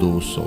200,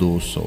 200,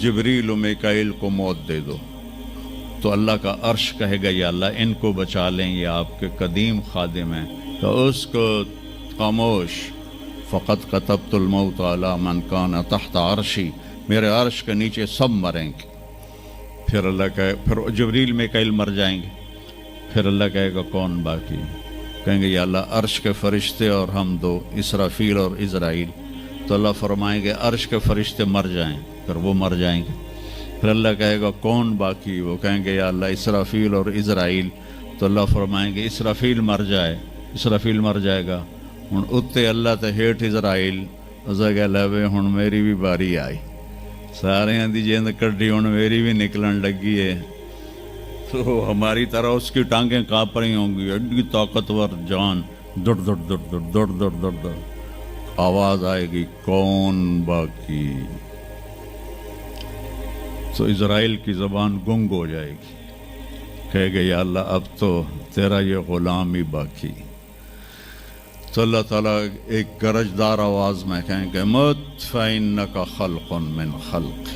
جبریل و میکائیل کو موت دے دو، تو اللہ کا عرش کہے گا یا اللہ ان کو بچا لیں، یہ آپ کے قدیم خادم ہیں، تو اس کو خاموش، فقط کتبت الموت علی من کان تحت عرشی، میرے عرش کے نیچے سب مریں گے۔ پھر اللہ کہے، پھر جبریل میکائیل مر جائیں گے، پھر اللہ کہے گا کون باقی؟ کہیں گے یا اللہ عرش کے فرشتے اور ہم دو، اسرافیل اور عزرائیل۔ تو اللہ فرمائیں گے عرش کے فرشتے مر جائیں، پھر وہ مر جائیں گے۔ پھر اللہ کہے گا کون باقی؟ وہ کہیں گے یا اللہ اسرافیل اور عزرائیل۔ تو اللہ فرمائیں گے اسرافیل مر جائے، اسرافیل مر جائے گا، ہن اتنے اللہ تے ہیٹھ عزرائیل، اسے کہ لے ہن میری بھی باری آئی، سارے دی جیند کڈی ہن میری بھی نکلن لگی ہے۔ تو ہماری طرح اس کی ٹانگیں کانپ رہی ہوں گی، ایڈی طاقتور جان، دڑ دڑ دڑ دڑ دڑ دڑ دڑ دڑ، آواز آئے گی کون باقی؟ تو اسرائیل کی زبان گنگ ہو جائے گی، کہے گے یا اللہ اب تو تیرا یہ غلام ہی باقی۔ تو اللہ تعالیٰ ایک گرجدار آواز میں کہیں گے مت فإنک خلق من خلق،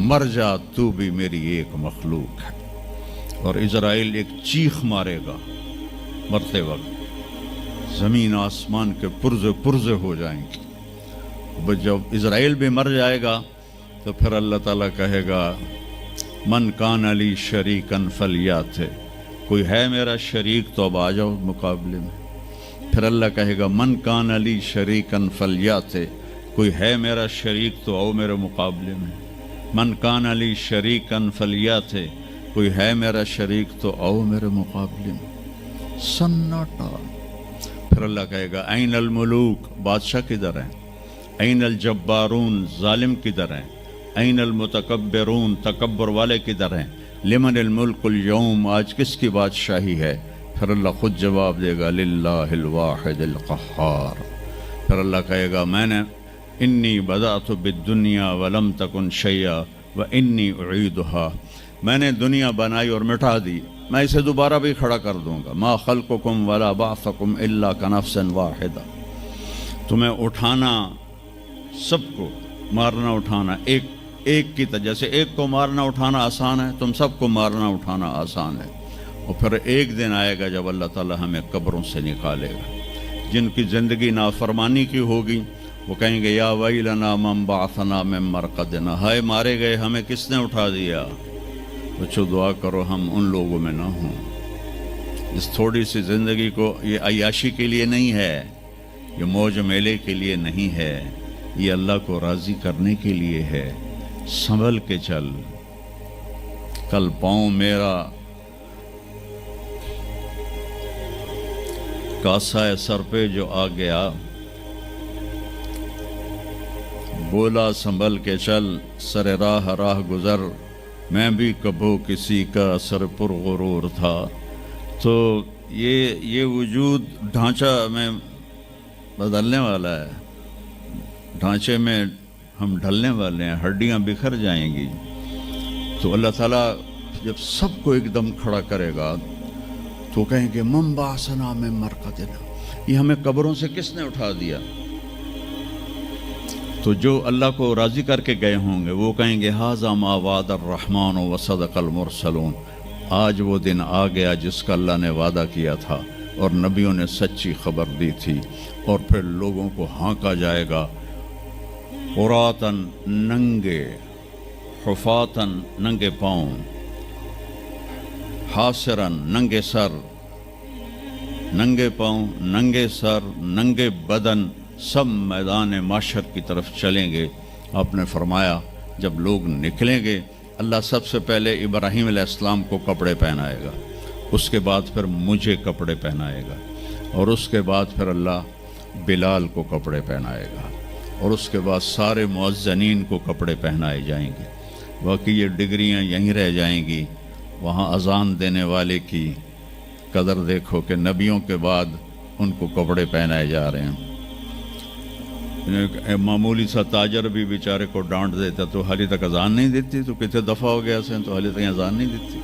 مر جا تو بھی میری ایک مخلوق ہے۔ اور اسرائیل ایک چیخ مارے گا مرتے وقت، زمین آسمان کے پرزے پرزے ہو جائیں گے۔ جب اسرائیل بھی مر جائے گا تو پھر اللہ تعالیٰ کہے گا من کان علی شریکن فلیات، کوئی ہے میرا شریک تو اب آ جاؤ مقابلے میں۔ پھر اللہ کہے گا من کان علی شریکن فلیات، کوئی ہے میرا شریک تو آؤ میرے مقابلے میں۔ من کان علی شریکن فلیات، کوئی ہے میرا شریک تو آؤ میرے مقابلے میں۔ سناٹا۔ پھر اللہ کہے گا این الملوک، بادشاہ کدھر ہیں؟ این الجبارون، ظالم کدھر ہیں؟ این المتکبرون، تکبر والے کدھر ہیں؟ لمن الملک اليوم، آج کس کی بادشاہی ہے؟ پھر اللہ خود جواب دے گا للہ الواحد القہار۔ پھر اللہ کہے گا میں نے انی بدأت بالدنیا ولم تکن شیئا وانی اعیدها، میں نے دنیا بنائی اور مٹا دی، میں اسے دوبارہ بھی کھڑا کر دوں گا۔ ما خلقکم ولا بعثکم الا کنفس واحدہ، تمہیں اٹھانا، سب کو مارنا اٹھانا ایک کی طرح، جیسے ایک کو مارنا اٹھانا آسان ہے، تم سب کو مارنا اٹھانا آسان ہے۔ اور پھر ایک دن آئے گا جب اللہ تعالیٰ ہمیں قبروں سے نکالے گا۔ جن کی زندگی نافرمانی کی ہوگی وہ کہیں گے یا ویلنا من بعثنا من مرقدنا، ہائے مارے گئے ہمیں کس نے اٹھا دیا۔ بچو دعا کرو ہم ان لوگوں میں نہ ہوں۔ اس تھوڑی سی زندگی کو یہ عیاشی کے لیے نہیں ہے، یہ موج میلے کے لیے نہیں ہے، یہ اللہ کو راضی کرنے کے لیے ہے۔ سنبھل کے چل، کل پاؤں میرا کاسا سر پہ جو آ گیا، بولا سنبھل کے چل سر راہ راہ گزر، میں بھی کبھو کسی کا سر پر غرور تھا۔ تو یہ وجود ڈھانچہ میں بدلنے والا ہے، ڈھانچے میں ہم ڈھلنے والے ہیں، ہڈیاں بکھر جائیں گی۔ تو اللہ تعالیٰ جب سب کو ایک دم کھڑا کرے گا تو کہیں گے من بعثنا من مرقدنا، یہ ہمیں قبروں سے کس نے اٹھا دیا؟ تو جو اللہ کو راضی کر کے گئے ہوں گے وہ کہیں گے ھذا ما وعد الرحمن وصدق المرسلون، آج وہ دن آ گیا جس کا اللہ نے وعدہ کیا تھا اور نبیوں نے سچی خبر دی تھی۔ اور پھر لوگوں کو ہانکا جائے گا، عراۃً ننگے، حفاۃً ننگے پاؤں، حاسراً ننگے سر، ننگے پاؤں، ننگے سر، ننگے بدن، سب میدان معاشر کی طرف چلیں گے۔ آپ نے فرمایا جب لوگ نکلیں گے اللہ سب سے پہلے ابراہیم علیہ السلام کو کپڑے پہنائے گا، اس کے بعد پھر مجھے کپڑے پہنائے گا، اور اس کے بعد پھر اللہ بلال کو کپڑے پہنائے گا، اور اس کے بعد سارے مؤذنین کو کپڑے پہنائے جائیں گے۔ باقی یہ ڈگریاں یہیں رہ جائیں گی۔ وہاں اذان دینے والے کی قدر دیکھو کہ نبیوں کے بعد ان کو کپڑے پہنائے جا رہے ہیں۔ معمولی سا تاجر بھی بیچارے کو ڈانٹ دیتا تو حالی تک اذان نہیں دیتی، تو کتنے دفعہ ہو گیا سے تو حالی تک اذان نہیں دیتی۔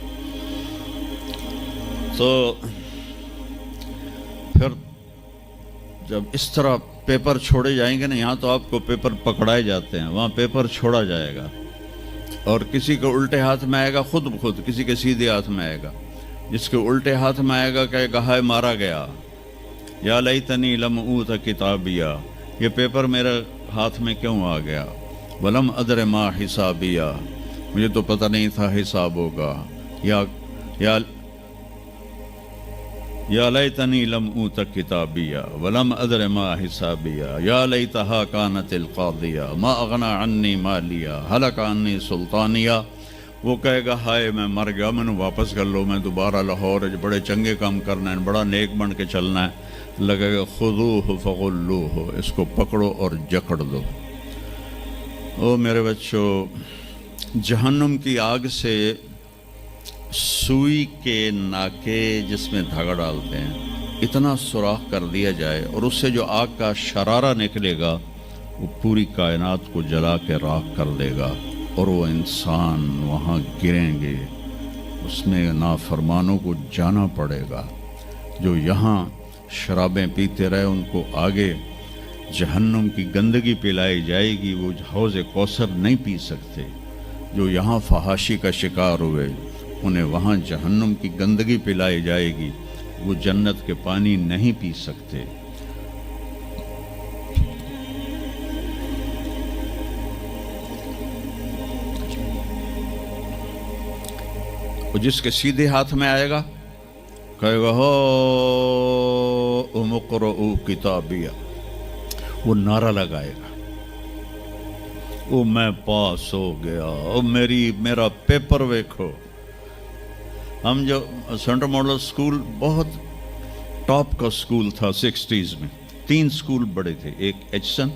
تو پھر جب اس طرح پیپر چھوڑے جائیں گے نا، یہاں تو آپ کو پیپر پکڑائے جاتے ہیں، وہاں پیپر چھوڑا جائے گا، اور کسی کے الٹے ہاتھ میں آئے گا خود بخود، کسی کے سیدھے ہاتھ میں آئے گا. جس کے الٹے ہاتھ میں آئے گا کہے گا ہائے مارا گیا، یا لیتنی لم اوت کتابیہ، یہ پیپر میرے ہاتھ میں کیوں آ گیا. ولم ادر ما حسابیہ، مجھے تو پتہ نہیں تھا حساب ہوگا. یا لیتنی لم اوت کتابیہ ولم ادر ما حسابیہ، یا لیتہا کانت القاضیہ ما اغنی عنی مالیہ ہلک عنی سلطانیہ. وہ کہے گا ہائے میں مر گیا، میں نے واپس کر لو، میں دوبارہ لاہور بڑے چنگے کام کرنا ہے، بڑا نیک بن کے چلنا ہے. لگے گا خذوہ فغلوہ، اس کو پکڑو اور جکڑ دو. او میرے بچوں، جہنم کی آگ سے سوئی کے ناکے جس میں دھاگا ڈالتے ہیں اتنا سوراخ کر دیا جائے اور اس سے جو آگ کا شرارہ نکلے گا وہ پوری کائنات کو جلا کے راکھ کر دے گا، اور وہ انسان وہاں گریں گے. اس میں نافرمانوں کو جانا پڑے گا. جو یہاں شرابیں پیتے رہے ان کو آگے جہنم کی گندگی پلائی جائے گی، وہ حوض کوثر نہیں پی سکتے. جو یہاں فحاشی کا شکار ہوئے انہیں وہاں جہنم کی گندگی پلائی جائے گی، وہ جنت کے پانی نہیں پی سکتے. وہ جس کے سیدھے ہاتھ میں آئے گا کہے گا ہو اقرؤ کتابیہ، وہ نعرہ لگائے گا او میں پاس ہو گیا، او میرا پیپر ویکھو. ہم جو سینٹرل ماڈل اسکول بہت ٹاپ کا اسکول تھا 60s میں. 3 اسکول بڑے تھے، ایک ایچسن،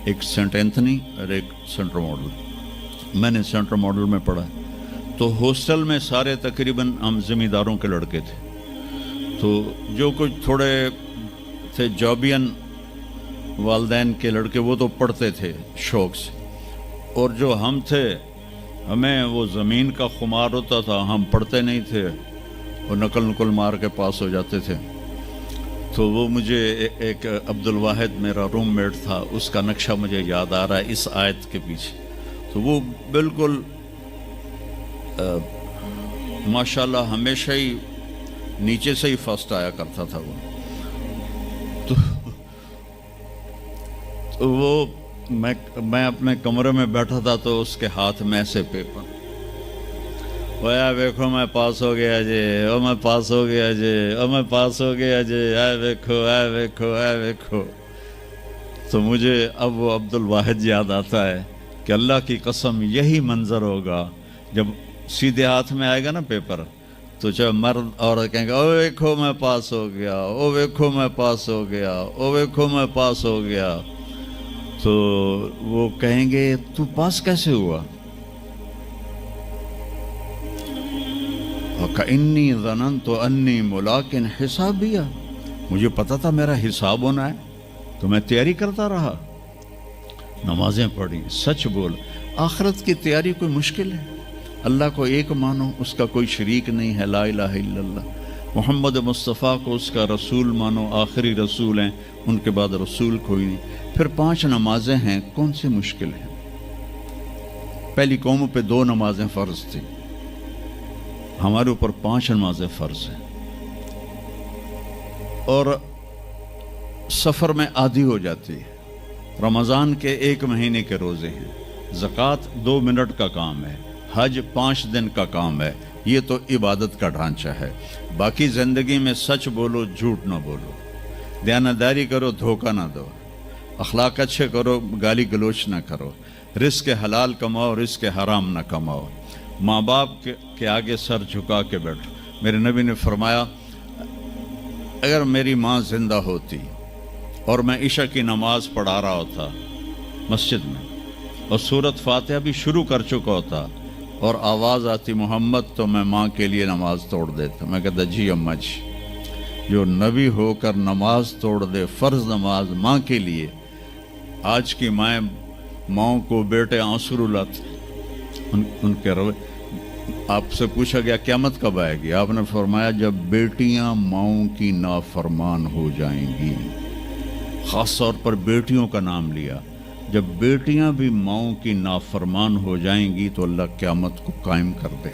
ایک سینٹ اینتھنی اور ایک سینٹرل ماڈل. میں نے سینٹرل ماڈل میں پڑھا. تو ہاسٹل میں سارے تقریباً ہم زمینداروں کے لڑکے تھے. تو جو کچھ تھوڑے تھے جابین والدین کے لڑکے وہ تو پڑھتے تھے شوق سے، اور جو ہم تھے ہمیں وہ زمین کا خمار ہوتا تھا، ہم پڑھتے نہیں تھے اور نقل مار کے پاس ہو جاتے تھے. تو وہ مجھے ایک عبد الواحد میرا روم میٹ تھا، اس کا نقشہ مجھے یاد آ رہا ہے اس آیت کے پیچھے. تو وہ بالکل ماشاءاللہ ہمیشہ ہی نیچے سے ہی فرسٹ آیا کرتا تھا. تو وہ میں اپنے کمرے میں بیٹھا تھا تو اس کے ہاتھ میں ایسے پیپر، ویکھو میں پاس ہو گیا جی، او میں پاس ہو گیا جی، او میں پاس ہو گیا جی، اے ویکھو اے ویکھو اے ویکھو. تو مجھے اب وہ عبد الواحد یاد آتا ہے کہ اللہ کی قسم یہی منظر ہوگا جب سیدھے ہاتھ میں آئے گا نا پیپر. تو چاہے مرد عورت کہیں گے او ویکھو میں پاس ہو گیا، او ویکھو میں پاس ہو گیا، او ویکھو میں پاس ہو گیا. تو وہ کہیں گے تو پاس کیسے ہوا؟ وَكَإِنِّي ظَنَنْتُ أَنِّي مُلَاقٍ حِسَابِيَّ، مجھے پتا تھا میرا حساب ہونا ہے تو میں تیاری کرتا رہا، نمازیں پڑھی. سچ بول، آخرت کی تیاری کوئی مشکل ہے؟ اللہ کو ایک مانو، اس کا کوئی شریک نہیں ہے، لا الہ الا اللہ. محمد مصطفیٰ کو اس کا رسول مانو، آخری رسول ہیں، ان کے بعد رسول کوئی نہیں. پھر 5 نمازیں ہیں، کون سی مشکل ہیں؟ پہلی قوموں پہ 2 نمازیں فرض تھی، ہمارے اوپر 5 نمازیں فرض ہیں. اور سفر میں عادی ہو جاتی ہے. رمضان کے 1 مہینے کے روزے ہیں، زکوٰۃ 2 منٹ کا کام ہے، حج 5 دن کا کام ہے. یہ تو عبادت کا ڈھانچہ ہے. باقی زندگی میں سچ بولو، جھوٹ نہ بولو، دیانتداری کرو، دھوکہ نہ دو، اخلاق اچھے کرو، گالی گلوچ نہ کرو، رزق حلال کماؤ، رزق حرام نہ کماؤ، ماں باپ کے آگے سر جھکا کے بیٹھو. میرے نبی نے فرمایا اگر میری ماں زندہ ہوتی اور میں عشاء کی نماز پڑھا رہا ہوتا مسجد میں اور سورۃ فاتحہ بھی شروع کر چکا ہوتا اور آواز آتی محمد، تو میں ماں کے لیے نماز توڑ دیتا. میں کہتا جی اماں جی، جو نبی ہو کر نماز توڑ دے، فرض نماز ماں کے لیے. آج کی ماؤں کو بیٹے آنسو رلاتے ان کے روے. آپ سے پوچھا گیا قیامت کب آئے گی؟ آپ نے فرمایا جب بیٹیاں ماؤں کی نافرمان ہو جائیں گی. خاص طور پر بیٹیوں کا نام لیا. جب بیٹیاں بھی ماؤں کی نافرمان ہو جائیں گی تو اللہ قیامت کو قائم کر دے۔